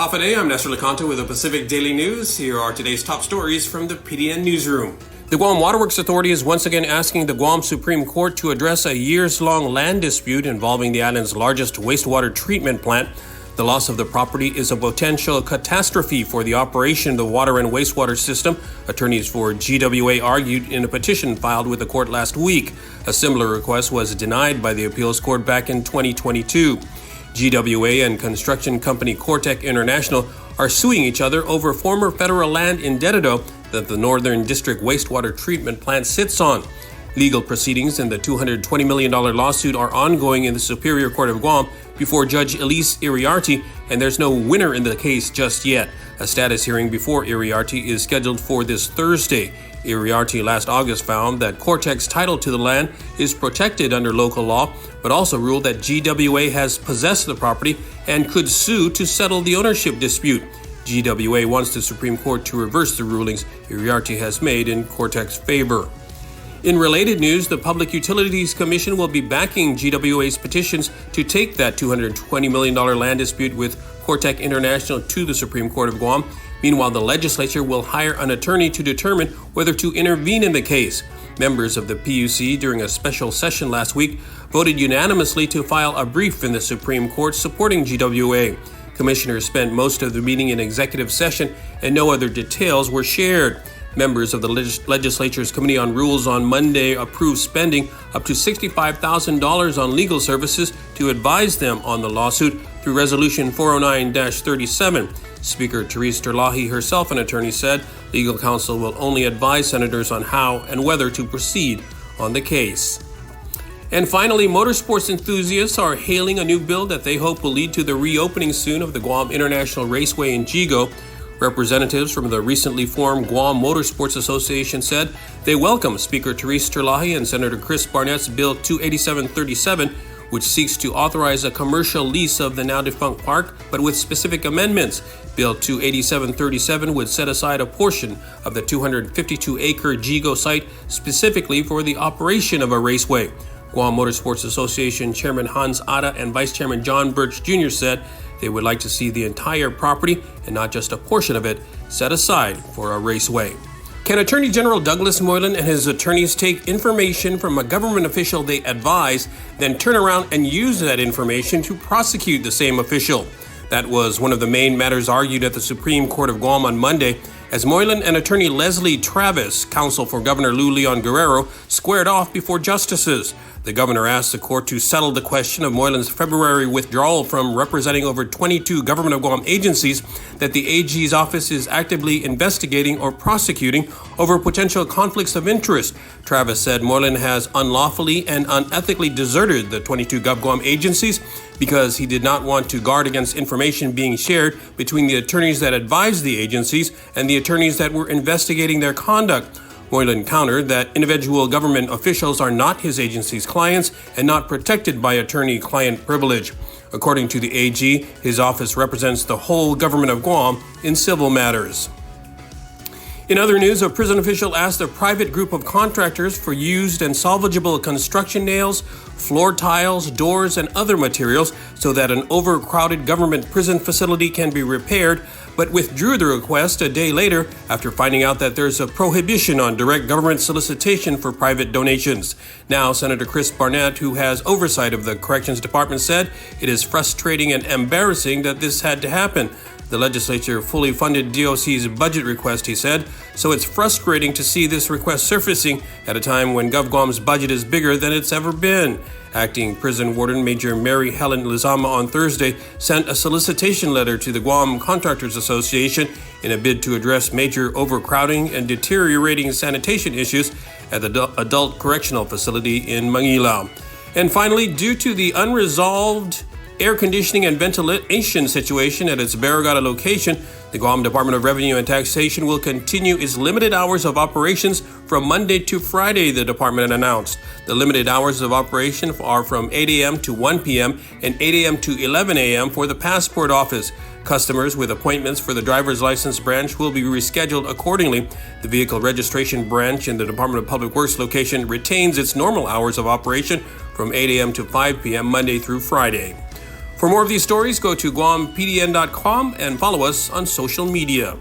Half a day, I'm Nestor Lecanto with the Pacific Daily News. Here are today's top stories from the PDN Newsroom. The Guam Waterworks Authority is once again asking the Guam Supreme Court to address a years-long land dispute involving the island's largest wastewater treatment plant. The loss of the property is a potential catastrophe for the operation of the water and wastewater system, attorneys for GWA argued in a petition filed with the court last week. A similar request was denied by the appeals court back in 2022. GWA and construction company Cortec International are suing each other over former federal land in Dededo that the Northern District wastewater treatment plant sits on. Legal proceedings in the $220 million lawsuit are ongoing in the Superior Court of Guam before Judge Elise Iriarte, and there's no winner in the case just yet. A status hearing before Iriarte is scheduled for this Thursday. Iriarte last August found that Cortec's title to the land is protected under local law, but also ruled that GWA has possessed the property and could sue to settle the ownership dispute. GWA wants the Supreme Court to reverse the rulings Iriarte has made in Cortec's favor. In related news, the Public Utilities Commission will be backing GWA's petitions to take that $220 million land dispute with Cortec International to the Supreme Court of Guam. Meanwhile, the legislature will hire an attorney to determine whether to intervene in the case. Members of the PUC during a special session last week voted unanimously to file a brief in the Supreme Court supporting GWA. Commissioners spent most of the meeting in executive session and no other details were shared. Members of the Legislature's Committee on Rules on Monday approved spending up to $65,000 on legal services to advise them on the lawsuit through Resolution 409-37. Speaker Therese Terlahi, herself an attorney, said legal counsel will only advise senators on how and whether to proceed on the case. And finally, motorsports enthusiasts are hailing a new bill that they hope will lead to the reopening soon of the Guam International Raceway in Yigo. Representatives from the recently formed Guam Motorsports Association said they welcome Speaker Therese Terlahi and Senator Chris Barnett's Bill 28737, which seeks to authorize a commercial lease of the now-defunct park, but with specific amendments. Bill 28737 would set aside a portion of the 252-acre Yigo site specifically for the operation of a raceway. Guam Motorsports Association Chairman Hans Ada and Vice Chairman John Birch Jr. said they would like to see the entire property and not just a portion of it set aside for a raceway. Can Attorney General Douglas Moylan and his attorneys take information from a government official they advise, then turn around and use that information to prosecute the same official? That was one of the main matters argued at the Supreme Court of Guam on Monday, as Moylan and attorney Leslie Travis, counsel for Governor Lou Leon Guerrero, squared off before justices. The governor asked the court to settle the question of Moylan's February withdrawal from representing over 22 Government of Guam agencies that the AG's office is actively investigating or prosecuting over potential conflicts of interest. Travis said Moylan has unlawfully and unethically deserted the 22 Gov Guam agencies because he did not want to guard against information being shared between the attorneys that advised the agencies and the attorneys that were investigating their conduct. Moylan countered that individual government officials are not his agency's clients and not protected by attorney-client privilege. According to the AG, his office represents the whole government of Guam in civil matters. In other news, a prison official asked a private group of contractors for used and salvageable construction nails, floor tiles, doors, and other materials so that an overcrowded government prison facility can be repaired, but withdrew the request a day later after finding out that there's a prohibition on direct government solicitation for private donations. Now, Senator Chris Barnett, who has oversight of the Corrections Department, said it is frustrating and embarrassing that this had to happen. The legislature fully funded DOC's budget request, he said, so it's frustrating to see this request surfacing at a time when GovGuam's budget is bigger than it's ever been. Acting Prison Warden Major Mary Helen Lizama on Thursday sent a solicitation letter to the Guam Contractors Association in a bid to address major overcrowding and deteriorating sanitation issues at the adult correctional facility in Manila. And finally, due to the unresolved air conditioning and ventilation situation at its Barragata location, the Guam Department of Revenue and Taxation will continue its limited hours of operations from Monday to Friday, the department announced. The limited hours of operation are from 8 a.m. to 1 p.m. and 8 a.m. to 11 a.m. for the passport office. Customers with appointments for the driver's license branch will be rescheduled accordingly. The vehicle registration branch in the Department of Public Works location retains its normal hours of operation from 8 a.m. to 5 p.m. Monday through Friday. For more of these stories, go to GuamPDN.com and follow us on social media.